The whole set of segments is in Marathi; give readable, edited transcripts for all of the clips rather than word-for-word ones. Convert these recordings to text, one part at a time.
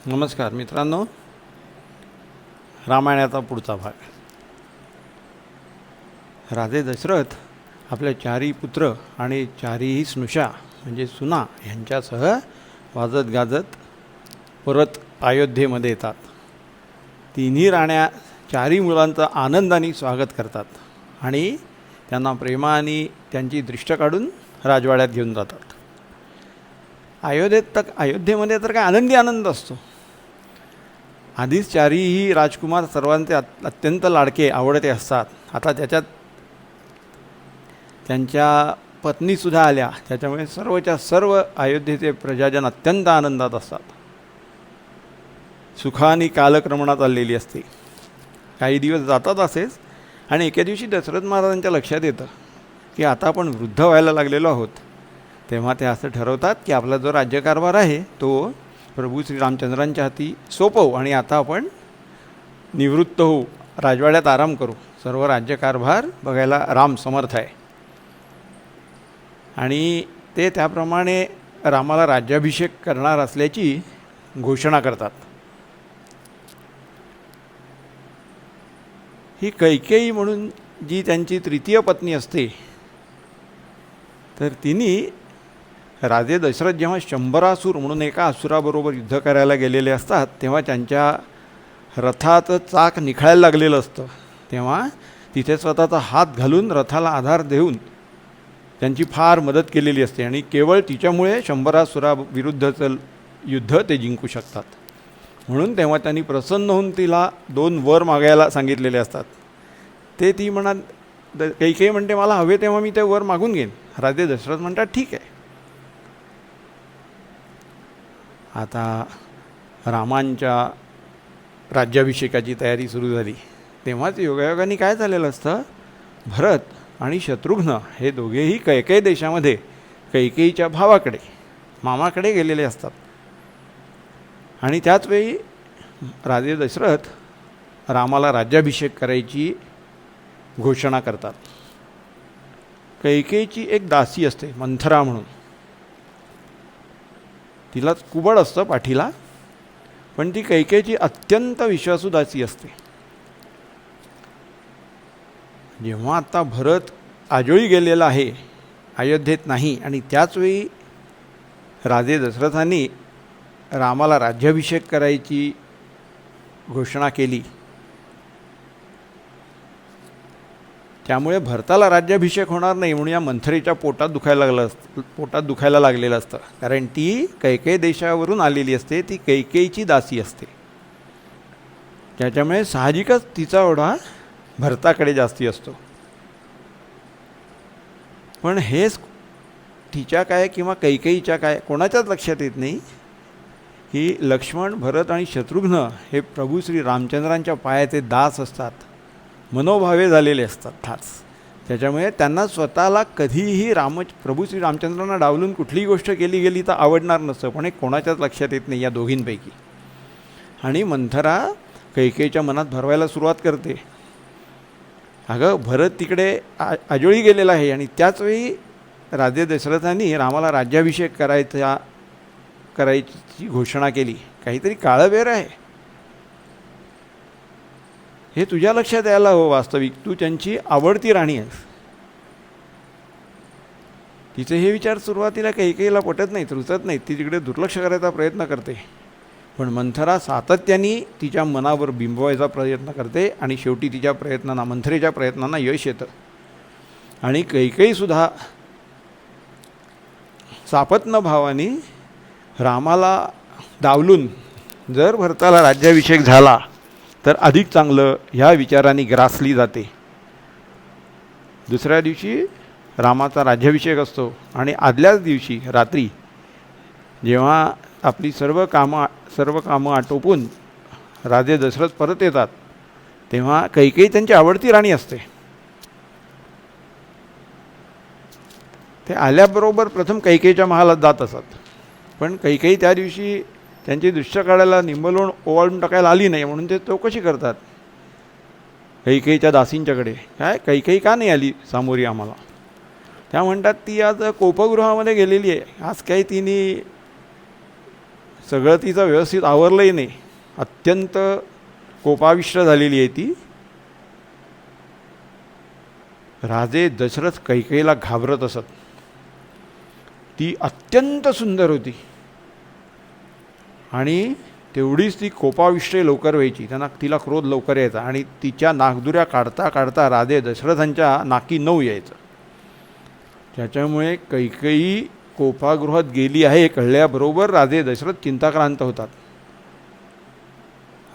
नमस्कार मित्रांनो, रामायणाचा पुढचा भाग. राजे दशरथ आपल्या चारी पुत्र आणि चारीही स्नुषा म्हणजे सुना यांच्यासह वाजत गाजत परत अयोध्येमध्ये येतात. तिन्ही राण्या चारी मुलांचं आनंदाने स्वागत करतात आणि त्यांना प्रेमाने त्यांची दृष्ट काढून राजवाड्यात घेऊन जातात. अयोध्येमध्ये तर काय आनंदी आनंद असतो. आधीच चारीही राजकुमार सर्वांचे अत्यंत लाडके आवडते असतात. आता त्याच्यात त्यांच्या पत्नीसुद्धा आल्या, त्याच्यामुळे सर्वच्या सर्व अयोध्येचे प्रजाजन अत्यंत आनंदात असतात. सुखाने कालक्रमणा चाललेली असते. काही दिवस जातात असेच आणि एके दिवशी दशरथ महाराजांच्या लक्षात येतं की आता आपण वृद्ध व्हायला लागलेलो आहोत. तेव्हा ते असं ठरवतात की आपला जो राज्यकारभार आहे तो प्रभू श्रीरामचंद्रांच्या हाती सोपवू आणि आता आपण निवृत्त होऊ, राजवाड्यात आराम करू. सर्व राज्यकारभार बघायला राम समर्थ आहे. आणि ते त्याप्रमाणे रामाला राज्याभिषेक करणार असल्याची घोषणा करतात. ही कैकेयी म्हणून जी त्यांची तृतीय पत्नी असते, तर तिने राजे दशरथ जेव्हा शंभरासूर म्हणून एका असुराबरोबर युद्ध करायला गेलेले असतात, तेव्हा त्यांच्या रथाचं चाक निखळायला लागलेलं असतं. तेव्हा तिथे स्वतःचा हात घालून रथाला आधार देऊन त्यांची फार मदत केलेली असते आणि केवळ तिच्यामुळे शंभरासुराविरुद्धचं युद्ध ते जिंकू शकतात. म्हणून तेव्हा त्यांनी प्रसन्न होऊन तिला 2 वर मागायला सांगितलेले असतात. ते ती कैकेयी म्हणते मला हवे तेव्हा मी ते वर मागून घेईन. राजे दशरथ म्हणतात ठीक आहे. आता रामांच्या राज्याभिषेकाची तयारी सुरू झाली. तेव्हाच योगायोगाने काय झालेलं असतं, भरत आणि शत्रुघ्न हे दोघेही कैकेयी देशामध्ये कैकेयीच्या भावाकडे मामाकडे गेलेले असतात. आणि त्याचवेळी राजे दशरथ रामाला राज्याभिषेक करायची घोषणा करतात. कैकेयीची एक दासी असते मंथरा म्हणून. तिला कुबड असतं पाठीला, पण ती कैकेयीची अत्यंत विश्वासू दासी असते. जेव्हा आता भरत आजोळी गेलेला आहे, अयोध्येत नाही, आणि त्याचवेळी राजे दशरथांनी रामाला राज्याभिषेक करायची घोषणा केली, त्यामुळे भरताला राज्याभिषेक होणार नाही म्हणून या मंथरेच्या पोटात दुखायला लागलेलं असतं. कारण ती कैकेयी देशावरून आलेली असते, ती कैकेयीची दासी असते. त्याच्यामुळे साहजिकच तिचा ओढा भरताकडे जास्ती असतो. पण हेच तिच्या काय किंवा कैकेयीच्या काय कोणाच्याच लक्षात येत नाही की लक्ष्मण, भरत आणि शत्रुघ्न हे प्रभू श्री रामचंद्रांच्या पायाचे दास असतात, मनोभावे झालेले असतात ठाच. त्याच्यामुळे त्यांना स्वतःला कधीही प्रभू श्री रामचंद्रांना डावलून कुठलीही गोष्ट केली गेली तर आवडणार नसतं. पण हे कोणाच्याच लक्षात येत नाही या दोघींपैकी. आणि मंथरा कैकेयीच्या मनात भरवायला सुरुवात करते, अगं भरत तिकडे आजोळी गेलेला आहे आणि त्याचवेळी राजे दशरथांनी रामाला राज्याभिषेक करायची घोषणा केली. काहीतरी काळबेर आहे, हे तुझ्या लक्षात यायला हवं. वास्तविक तू त्यांची आवडती राणी आहेस. तिचे हे विचार सुरुवातीला कैकेयीला पटत नाहीत, रुचत नाहीत. ती तिकडे दुर्लक्ष करायचा प्रयत्न करते. पण मंथरा सातत्याने तिच्या मनावर बिंबवायचा प्रयत्न करते आणि शेवटी तिच्या मंथरेच्या प्रयत्नांना यश येतं. आणि कैकेयीसुद्धा सापत्न भावाने रामाला डावलून जर भरताला राज्याभिषेक झाला तर अधिक चांगलं ह्या विचाराने ग्रासली जाते. दुसऱ्या दिवशी रामाचा राज्याभिषेक असतो आणि आदल्याच दिवशी रात्री जेव्हा आपली सर्व कामं आटोपून राजे दशरथ परत येतात, तेव्हा कैकेयी त्यांची आवडती राणी असते. ते आल्याबरोबर प्रथम कैकेयीच्या महालात जात असत. पण कैकेयी त्या दिवशी त्यांची दृश्य काढायला निंबलवून ओवाळून टाकायला आली नाही, म्हणून ते चौकशी करतात कैकेयीच्या दासींच्याकडे, काय कैकेयी का नाही आली सामोरी आम्हाला. त्या म्हणतात ती आज कोपगृहामध्ये गेलेली आहे, आज काही तिने सगळं तिचं व्यवस्थित आवरलंही नाही, अत्यंत कोपाविष्ट झालेली आहे ती. राजे दशरथ कैकेयीला घाबरत असत. ती अत्यंत सुंदर होती आणि तेवढीच ती कोपाविष्ट लवकर व्हायची. तिला क्रोध लवकर यायचा आणि तिच्या नाकदुऱ्या काढता काढता राजे दशरथांच्या नाकी 9 यायचं. त्याच्यामुळे कैकेयी कोपागृहात गेली आहे कळल्याबरोबर राजे दशरथ चिंताक्रांत होतात.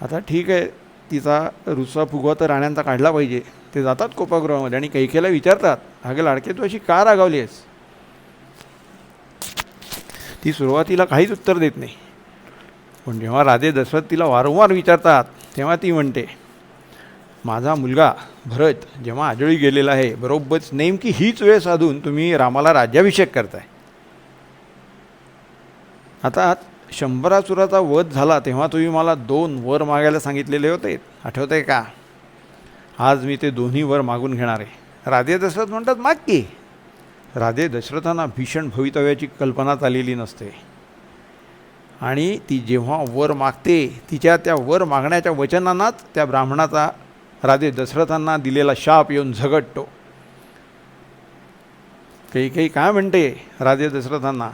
आता ठीक आहे, तिचा रुसवा फुगवा तर राण्यांचा काढला पाहिजे. ते जातात कोपागृहामध्ये आणि कैकेयीला विचारतात, अगं लाडके, तू अशी का रागावली आहेस? ती सुरुवातीला काहीच उत्तर देत नाही, पण जेव्हा राजे दशरथ तिला वारंवार विचारतात तेव्हा ती म्हणते, माझा मुलगा भरत जेव्हा आजळी गेलेला आहे, बरोबर नेमकी हीच वेळ साधून तुम्ही रामाला राज्याभिषेक करताय. आता 100 वध झाला तेव्हा तुम्ही मला 2 वर मागायला सांगितलेले होते, आठवत आहे का? आज मी ते दोन्ही वर मागून घेणार आहे. राजे दशरथ म्हणतात, माग की. राजे दशरथांना भीषण भवितव्याची कल्पनाच आलेली नसते आणि ती जेव्हा वर मागते, तिच्या त्या वर मागण्याच्या वचनांनाच त्या ब्राह्मणाचा राजे दशरथांना दिलेला शाप येऊन झगडतो. काही काय म्हणते राजे दशरथांना,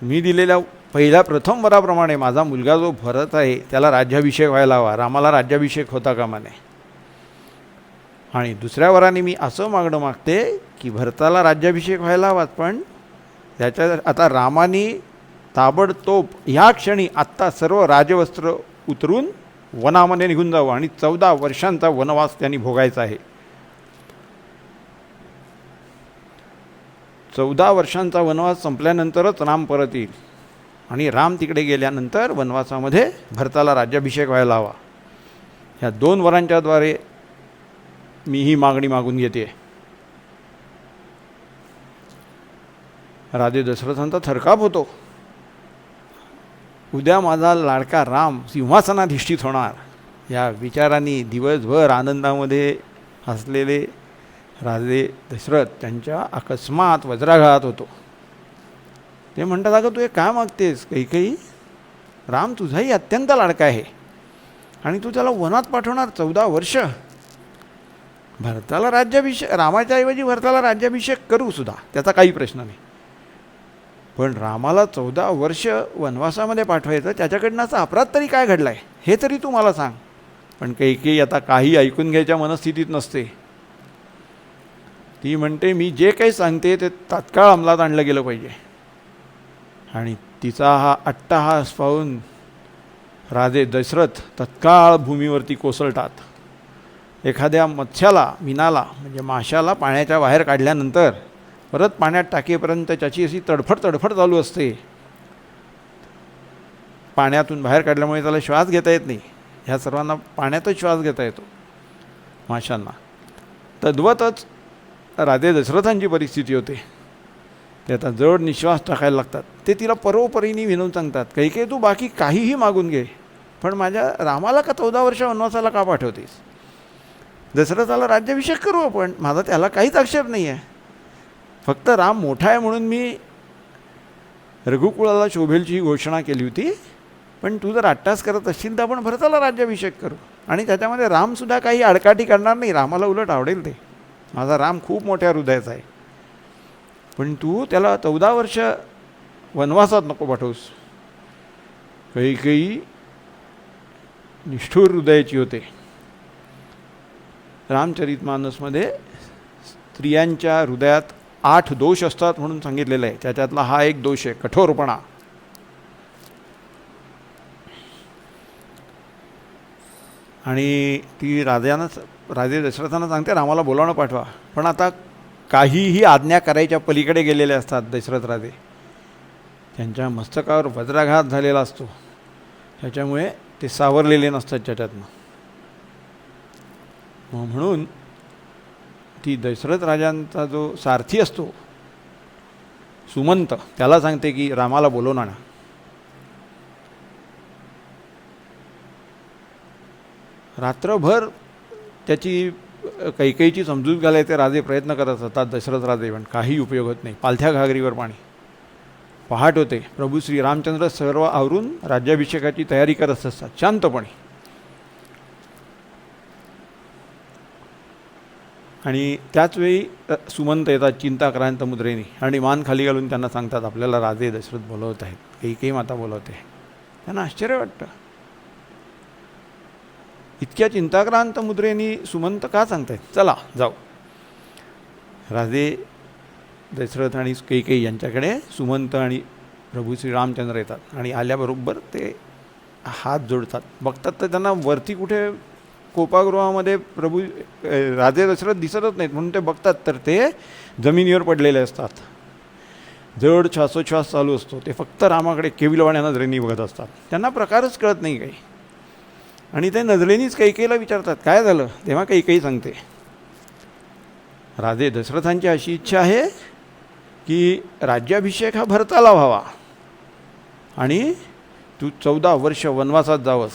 तुम्ही दिलेल्या पहिल्या प्रथम वराप्रमाणे माझा मुलगा जो भरत आहे त्याला राज्याभिषेक व्हायला हवा, रामाला राज्याभिषेक होता कामा नये. आणि दुसऱ्या वराने मी असं मागणं मागते की भरताला राज्याभिषेक व्हायला हवा, पण त्याच्या आता रामाने ताबडतोब ह्या क्षणी आत्ता सर्व राजवस्त्र उतरून वनामध्ये निघून जावं आणि 14 वर्षांचा वनवास त्यांनी भोगायचा आहे. 14 वर्षांचा वनवास संपल्यानंतरच राम परत येईल आणि राम तिकडे गेल्यानंतर वनवासामध्ये भरताला राज्याभिषेक व्हायला हवा. ह्या 2 वरांच्याद्वारे मी ही मागणी मागून घेते. राजे दशरथांचा थरकाप होतो. उद्या माझा लाडका राम सिंहासनाधिष्ठित होणार या विचारांनी दिवसभर आनंदामध्ये हसलेले राजे दशरथ त्यांच्या अकस्मात वज्राघात होतो. ते म्हणतात, अगं तू हे काय मागतेस कैकेयी? राम तुझाही अत्यंत लाडका आहे आणि तू त्याला वनात पाठवणार 14 वर्ष. भरताला राज्याभिषेक, रामाच्या ऐवजी भरताला राज्याभिषेक करू सुद्धा, त्याचा काही प्रश्न नाही, पण रामाला 14 वर्ष वनवासामध्ये पाठवायचं, त्याच्याकडनं असा अपराध तरी काय घडला आहे हे तरी तू मला सांग. पण कैकेयी आता काही ऐकून घ्यायच्या मनस्थितीत नसते. ती म्हणते, मी जे काही सांगते ते तात्काळ अंमलात आणलं गेलं पाहिजे. आणि तिचा हा अट्टहास पाहून राजे दशरथ तत्काळ भूमीवरती कोसळतात. एखाद्या मत्स्याला, मीनाला म्हणजे माशाला पाण्याच्या बाहेर काढल्यानंतर परत पाण्यात टाकेपर्यंत त्याची अशी तडफड चालू असते. पाण्यातून बाहेर काढल्यामुळे त्याला श्वास घेता येत नाही. ह्या सर्वांना पाण्यातच श्वास घेता येतो माशांना. तद्वतच राजे दशरथांची परिस्थिती होते. ते आता जड निश्वास टाकायला लागतात. ते तिला परोपरीने विनवून सांगतात, काही तू बाकी काहीही मागून घे, पण माझ्या रामाला का 14 वर्ष वनवासाला का पाठवतेस? दशरथाला राज्याभिषेक करू आपण, माझा त्याला काहीच आक्षेप नाही आहे. फक्त राम मोठा आहे म्हणून मी रघुकुळाला शोभेलची घोषणा केली होती, पण तू जर अट्टास करत असशील तर आपण भरताला राज्याभिषेक करू आणि त्याच्यामध्ये रामसुद्धा काही आडकाठी करणार नाही. रामाला उलट आवडेल ते. माझा राम खूप मोठ्या हृदयाचा आहे, पण तू त्याला 14 वर्ष वनवासात नको पाठवूस. कैकेयी निष्ठुर हृदयाची होते. रामचरितमानसमध्ये स्त्रियांच्या हृदयात 8 दोष असतात म्हणून सांगितलेलं आहे. त्याच्यातला हा एक दोष आहे, कठोरपणा. आणि ती राजे दशरथांना सांगते, रामाला बोलावणं पाठवा. पण आता काहीही आज्ञा करायच्या पलीकडे गेलेले असतात दशरथ राजे. त्यांच्या मस्तकावर वज्राघात झालेला असतो, त्याच्यामुळे ते सावरलेले नसतात त्याच्यातनं. म्हणून ती दशरथ राजांचा जो सारथी असतो सुमंत, त्याला सांगते की रामाला बोलवून आणा. रात्रभर त्याची कैकेयीची समजूत घालायचे राजे प्रयत्न करत असतात दशरथ राजे, पण काही उपयोग होत नाही. पालथ्या घागरीवर पाणी. पहाट होते, प्रभू श्री रामचंद्र सर्व आवरून राज्याभिषेकाची तयारी करत असतात शांतपणे. आणि त्याचवेळी सुमंत येतात चिंताक्रांत मुद्रेने आणि मान खाली घालून त्यांना सांगतात आपल्याला राजे दशरथ बोलवत आहेत, कैकेयी माता बोलवते. त्यांना आश्चर्य वाटतं, इतक्या चिंताक्रांत मुद्रेने सुमंत का सांगतायत? चला जाऊ. राजे दशरथ आणि कैकेयी यांच्याकडे सुमंत आणि प्रभू श्री रामचंद्र येतात आणि आल्याबरोबर ते हात जोडतात. बघतात तर त्यांना वरती कुठे कोपागृहामध्ये प्रभू राजे दशरथ दिसतच नाहीत, म्हणून ते बघतात तर ते जमिनीवर पडलेले असतात. जड श्वासोच्छ्वास चालू असतो. ते फक्त रामाकडे केविलवाण्या नजरेने बघत असतात. त्यांना प्रकारच कळत नाही काही. आणि ते नजरेनीच कैकेयीला विचारतात काय झालं. तेव्हा कैकेयी सांगते, राजे दशरथांची अशी इच्छा आहे की राज्याभिषेक हा भरताला व्हावा आणि तू 14 वर्ष वनवासात जावंस.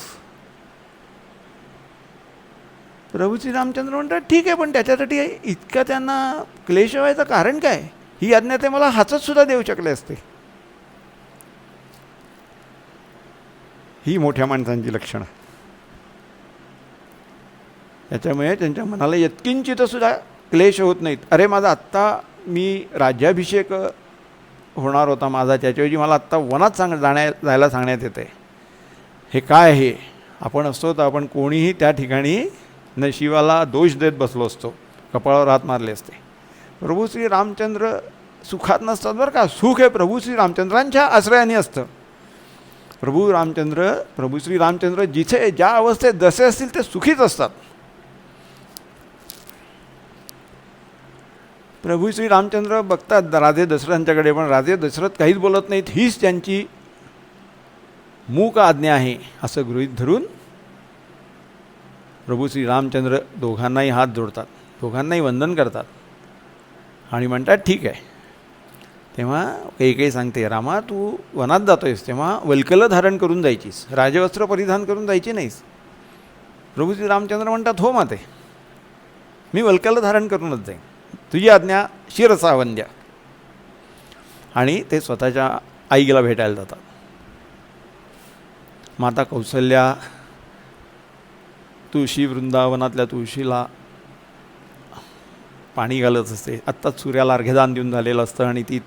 प्रभू श्री रामचंद्र म्हणतात ठीक आहे, पण त्याच्यासाठी इतका त्यांना क्लेश व्हायचं कारण काय? ही आज्ञा ते मला हातच सुद्धा देऊ शकले असते. ही मोठ्या माणसांची लक्षणं. त्याच्यामुळे त्यांच्या मनाला यत्किंचित सुद्धा क्लेश होत नाहीत. अरे माझा आत्ता मी राज्याभिषेक होणार होता माझा, त्याच्याऐवजी मला आत्ता वनात जायला सांगण्यात येते. हे काय आहे? आपण असतो तर आपण कोणीही त्या ठिकाणी नशिबाला दोष देत बसलो असतो, कपाळावर हात मारले असते. प्रभू श्री रामचंद्र सुखात नसतात बरं का. सुख हे प्रभू श्री रामचंद्रांच्या आश्रयाने असतं. प्रभू श्री रामचंद्र जिथे ज्या अवस्थेत जसे असतील ते सुखीच असतात. प्रभू श्री रामचंद्र बघतात राजे दशरथांच्याकडे, पण राजे दशरथ काहीच बोलत नाहीत. हीच त्यांची मूक आज्ञा आहे असं गृहीत धरून प्रभू श्री रामचंद्र दोघांनाही हात जोडतात, दोघांनाही वंदन करतात आणि म्हणतात ठीक आहे. तेव्हा कैकेयी सांगते, रामा तू वनात जातोयस तेव्हा वल्कलं धारण करून जायचीस, राजवस्त्र परिधान करून जायची नाहीस. प्रभू श्री रामचंद्र म्हणतात हो माते, मी वल्कलं धारण करूनच जाईन, तुझी आज्ञा शिरसा वंद्या. आणि ते स्वतःच्या आईला भेटायला जातात. माता कौसल्या तुळशी वृंदावनातल्या तुळशीला पाणी घालत असते. आत्ताच सूर्याला अर्घ्यदान देऊन झालेलं असतं आणि ती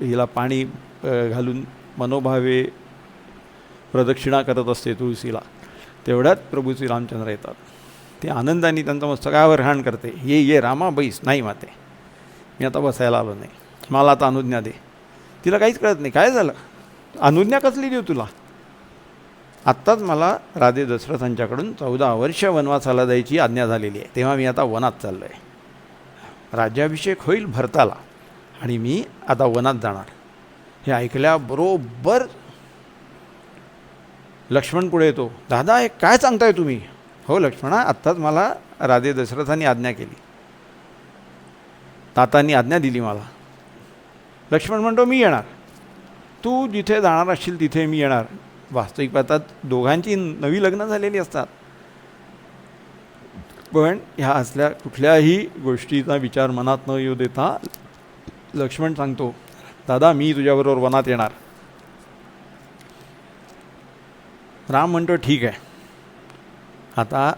हिला पाणी घालून मनोभावे प्रदक्षिणा करत असते तुळशीला. तेवढ्यात प्रभू श्री रामचंद्र येतात. ते आनंदाने त्यांचं मस्तकावर हाण करते, ये रामा बैस. नाही माते, मी आता बसायला आलो नाही, मला आता अनुज्ञा दे. तिला काहीच कळत नाही, काय झालं, अनुज्ञा कसली देऊ तुला? आत्ताच मला राजे दशरथांच्याकडून 14 वर्ष वनवासाला जायची आज्ञा झालेली आहे, तेव्हा मी आता वनात चाललो आहे. राज्याभिषेक होईल भरताला आणि मी आता वनात जाणार. हे ऐकल्याबरोबर लक्ष्मण पुढे येतो. दादा हे काय सांगताय तुम्ही? हो लक्ष्मणा, आत्ताच मला राजे दशरथांनी आज्ञा केली, तातांनी आज्ञा दिली मला. लक्ष्मण म्हणतो मी येणार, तू जिथे जाणार असशील तिथे मी येणार. वास्तविक पाहतात दोघांची नवी लग्न झालेली असतात, पण ह्या असल्या कुठल्याही गोष्टीचा विचार मनात न येऊ देता लक्ष्मण सांगतो, दादा मी तुझ्याबरोबर वनात येणार. राम म्हणतो ठीक आहे, आता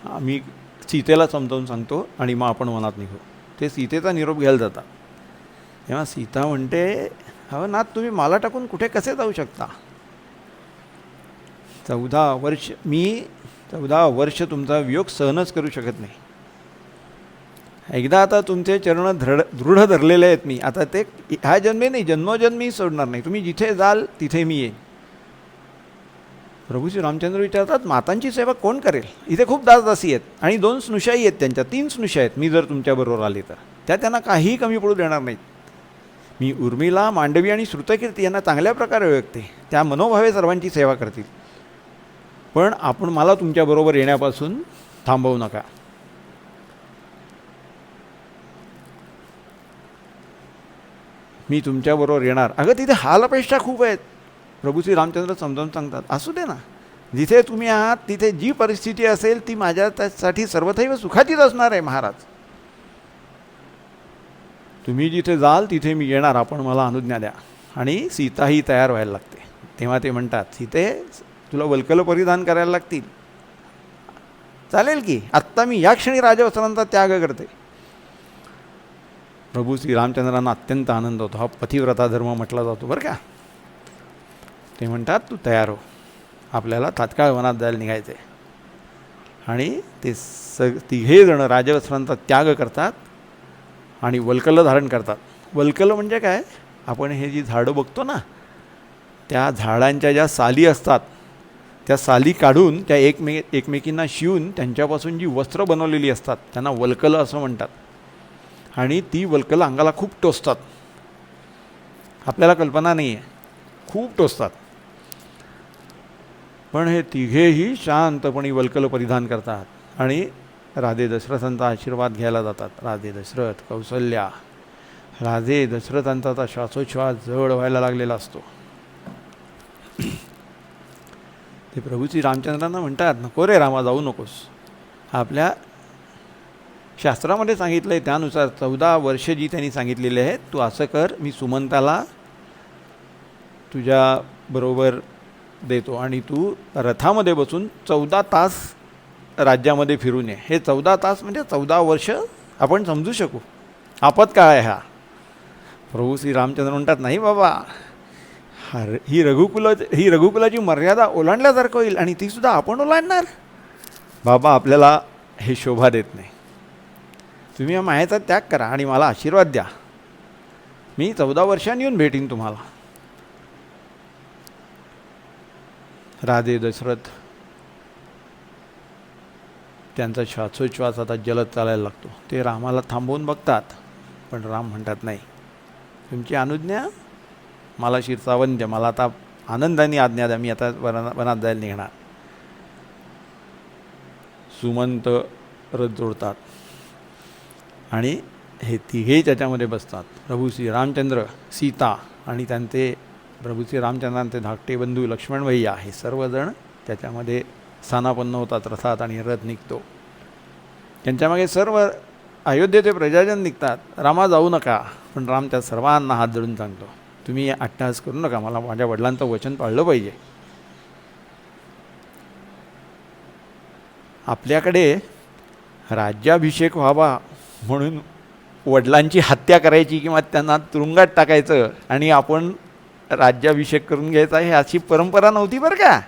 आम्ही सीतेला समजावून सांगतो आणि मग आपण वनात निघू. ते सीतेचा निरोप घ्यायला जातात. तेव्हा सीता म्हणते, हो नाथ तुम्ही मला टाकून कुठे कसे जाऊ शकता? 14 वर्ष तुमचा वियोग सहनच करू शकत नाही. एकदा आता तुमचे चरण दृढ धरलेले आहेत मी, आता ते ह्या जन्मे नाही जन्मोजन्मी सोडणार नाही. तुम्ही जिथे जाल तिथे मी येईन. प्रभू श्री रामचंद्र विचारतात, मातांची सेवा कोण करेल? इथे खूप दासदासी आहेत आणि 2 स्नुषाही आहेत, त्यांच्या 3 स्नुषा आहेत. मी जर तुमच्याबरोबर आले तर त्यांना काहीही कमी पडू देणार नाहीत. मी उर्मिला, मांडवी आणि श्रुतकीर्ती यांना चांगल्या प्रकारे ओळखते, त्या मनोभावे सर्वांची सेवा करतील. पण आपण मला तुमच्याबरोबर येण्यापासून थांबवू नका. मी तुमच्याबरोबर येणार. अगं तिथे हालअपेष्टा खूप आहेत. प्रभू श्री रामचंद्र समजावून सांगतात, असू दे ना, जिथे तुम्ही आहात तिथे जी परिस्थिती असेल ती माझ्या त्यासाठी सर्वथैव सुखाचीच असणार आहे महाराज. तुम्ही जिथे जाल तिथे मी येणार, आपण मला अनुज्ञा द्या. आणि सीताही तयार व्हायला लागते. तेव्हा ते म्हणतात, सीते तुला वल्कल परिधान करायला लागतील. चालेल की आत्ता मी या क्षणी राजवस्त्रांचा त्याग करते. प्रभू श्रीरामचंद्रांना अत्यंत आनंद होतो. हा पतिव्रता धर्म म्हटला जातो बरं का. ते म्हणतात तू तयार हो, आपल्याला तात्काळ वनात जायला निघायचं आहे. आणि ते तिघे जण राजवस्त्रांचा त्याग करतात आणि वल्कल धारण करतात. वल्कल म्हणजे काय, आपण हे जी झाडं बघतो ना, त्या झाडांच्या ज्या साली असतात त्या साली काढून त्या एकमेकींना शिवून त्यांच्यापासून जी वस्त्र बनवलेली असतात त्यांना वल्कल असं म्हणतात. आणि ती वल्कलं अंगाला खूप टोचतात. आपल्याला कल्पना नाही आहे, खूप टोचतात. पण हे तिघेही शांतपणे वल्कल परिधान करतात आणि राजे दशरथांचा आशीर्वाद घ्यायला जातात. राजे दशरथ, कौसल्या, राजे दशरथांचा आता श्वासोच्छ्वास जवळ व्हायला लागलेला असतो. ते प्रभू श्री रामचंद्रांना म्हणतात, नको रे रामा, जाऊ नकोस. आपल्या शास्त्रामध्ये सांगितलं आहे त्यानुसार 14 वर्ष जी त्यांनी सांगितलेली आहेत, तू असं कर, मी सुमंताला तुझ्याबरोबर देतो आणि तू रथामध्ये बसून 14 तास राज्यामध्ये फिरून ये. हे 14 तास म्हणजे 14 वर्ष आपण समजू शकू. आपत्काळ आहे हा. प्रभू श्री रामचंद्र म्हणतात, नाही बाबा, ही रघुकुलाची मर्यादा ओलांडल्यासारखं होईल आणि तीसुद्धा आपण ओलांडणार. बाबा आपल्याला हे शोभा देत नाही. तुम्ही या मायेचा त्याग करा आणि मला आशीर्वाद द्या. मी 14 वर्षांनी येऊन भेटीन तुम्हाला. राजे दशरथ त्यांचा श्वासोच्छ्वास आता जलद चालायला लागतो. ते रामाला थांबवून बघतात, पण राम म्हणतात, नाही, तुमची अनुज्ञा, मला शिरसावंद्य, मला आता आनंदाने आज्ञा द्या, मी आता वनात जायला निघणार. सुमंत रथ जोडतात आणि हे तिघेही त्याच्यामध्ये बसतात. प्रभू श्री रामचंद्र, सीता आणि त्यांचे प्रभू श्री रामचंद्रांचे धाकटे बंधू लक्ष्मण भैया हे सर्वजण त्याच्यामध्ये स्थानापन्न होतात रथात आणि रथ निघतो. त्यांच्यामागे सर्व अयोध्येचे प्रजाजन निघतात. रामा जाऊ नका. पण राम त्या सर्वांना हात धरून सांगतो, तुम्ही अट्टहास करू नका, मला माझ्या वडिलांचं वचन पाळलं पाहिजे. आपल्याकडे राज्याभिषेक व्हावा म्हणून वडिलांची हत्या करायची किंवा त्यांना तुरुंगात टाकायचं आणि आपण राज्याभिषेक करून घ्यायचा, हे अशी परंपरा नव्हती बरं का.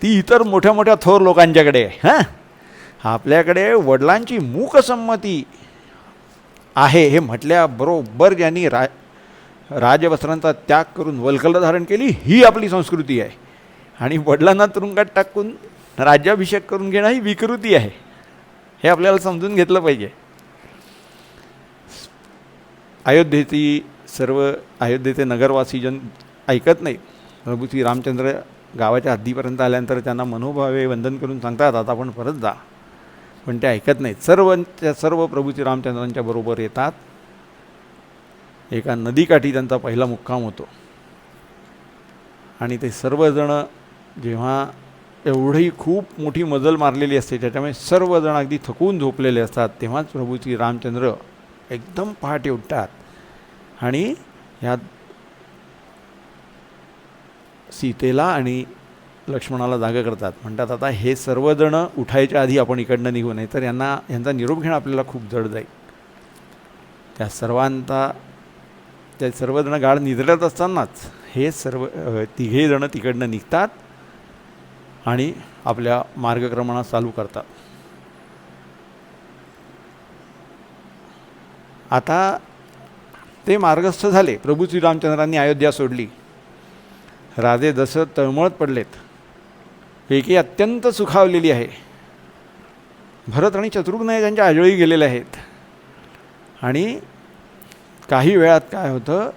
ती इतर मोठ्या मोठ्या थोर लोकांच्याकडे. आपल्याकडे वडिलांची मूकसंमती आहे हे म्हटल्याबरोबर ज्यांनी राजवस्त्रांचा त्याग करून वल्कल धारण केली, ही आपली संस्कृती आहे. आणि वडिलांना तुरुंगात टाकून राज्याभिषेक करून घेणं ही विकृती आहे. हे आपल्याला समजून घेतलं पाहिजे. अयोध्येचे नगरवासी जन ऐकत नाहीत. प्रभू श्री रामचंद्र गावाच्या हद्दीपर्यंत आल्यानंतर त्यांना मनोभावे वंदन करून सांगतात, आता आपण परत जा. पण ते ऐकत नाहीत. सर्व प्रभू श्री रामचंद्रांच्या बरोबर येतात. एका नदीकाठी त्यांचा पहिला मुक्काम होतो. आणि ते सर्वजण जेव्हा एवढी खूप मोठी मजल मारलेली असते त्याच्यामुळे सर्वजण अगदी थकून झोपलेले असतात, तेव्हाच प्रभू श्री रामचंद्र एकदम पहाटे उठतात आणि ह्या सीतेला आणि लक्ष्मणाला जागा करतात. म्हणतात, आता हे सर्वजण उठायच्या आधी आपण इकडनं निघू नये तर यांचा निरोप घेणं आपल्याला खूप जड जाईल. त्या सर्वजण गाढ निद्रेत असतानाच हे तिघे जण तिकडनं निघतात आणि आपल्या मार्गक्रमणास चालू करतात. आता ते मार्गस्थ झाले. प्रभू श्रीरामचंद्रांनी अयोध्या सोडली. राजे दशरथ तळमळत पडलेत. पैकी अत्यंत सुखावलेली आहे. भरत आणि शत्रुघ्न त्यांच्या आजळी गेलेले आहेत. आणि काही वेळात काय होतं,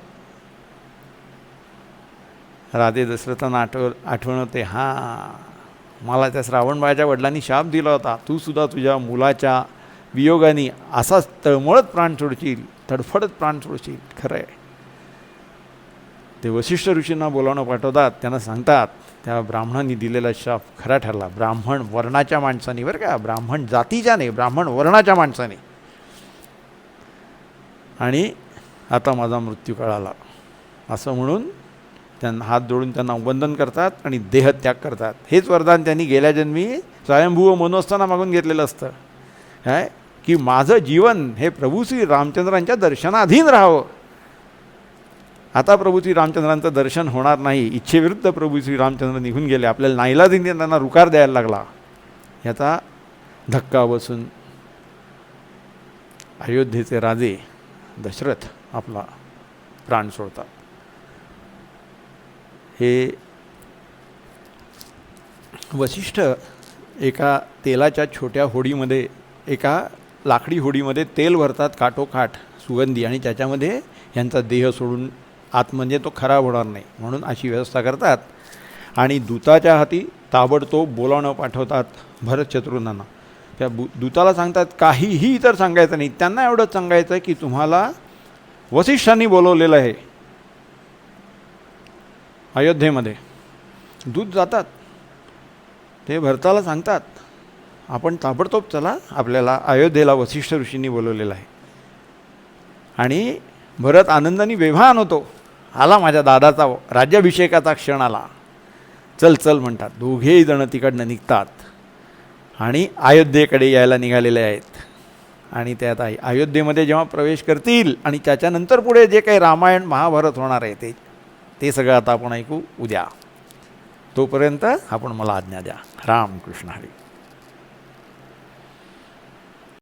राजे दशरथांना आठवण होते, मला त्या श्रावणबाळाच्या वडिलांनी शाप दिला होता, तू सुद्धा तुझ्या मुलाच्या वियोगाने असाच तळमळत प्राण सोडशील, तडफडत प्राण सोडशील. खरं आहे. ते वसिष्ठ ऋषींना बोलावणं पाठवतात. त्यांना सांगतात, त्या ब्राह्मणांनी दिलेला शाप खरा ठरला. ब्राह्मण वर्णाच्या माणसाने, बरं का, ब्राह्मण जातीच्या नाही, ब्राह्मण वर्णाच्या माणसाने. आणि आता माझा मृत्यू काळ आला. असं म्हणून त्यांना हात जोडून त्यांना वंदन करतात आणि देहत्याग करतात. हेच वरदान त्यांनी गेल्या जन्मी स्वयंभू मनोस्थाना मागून घेतलेलं असतं काय, की माझं जीवन हे प्रभू श्री रामचंद्रांच्या दर्शनाधीन राहावं. आता प्रभू श्री रामचंद्रांचं दर्शन होणार नाही, इच्छेविरुद्ध प्रभू श्री रामचंद्र निघून गेले, आपल्याला नाईलाजाने त्यांना रुकार द्यायला लागला. याचा धक्का बसून अयोध्येचे राजे दशरथ आपला प्राण सोडतात. हे वसिष्ठ एका तेलाच्या छोट्या होडीमध्ये, एका लाकडी होडीमध्ये तेल भरतात काठोकाठ सुगंधी, आणि त्याच्यामध्ये यांचा देह सोडून आत म्हणजे तो खराब होणार नाही म्हणून अशी व्यवस्था करतात. आणि दूताच्या हाती ताबडतोब बोलावणं पाठवतात भरत शत्रुघ्नांना. त्या दूताला सांगतात काहीही इतर सांगायचं नाही, त्यांना एवढंच सांगायचं की तुम्हाला वसिष्ठांनी बोलवलेलं आहे अयोध्येमध्ये. दूत जातात, ते भरताला सांगतात आपण ताबडतोब चला, आपल्याला अयोध्येला वसिष्ठ ऋषींनी बोलवलेलं आहे. आणि भरत आनंदाने बेभान होतो, आला माझ्या दादाचा राज्याभिषेकाचा क्षण आला, चल चल म्हणतात. दोघेही जण तिकडनं निघतात आणि अयोध्येकडे यायला निघालेले आहेत. आणि ते आता अयोध्येमध्ये जेव्हा प्रवेश करतील आणि त्याच्यानंतर पुढे जे काही रामायण महाभारत होणार आहे ते सगळं आता आपण ऐकू उद्या. तोपर्यंत आपण मला आज्ञा द्या. रामकृष्ण हरी.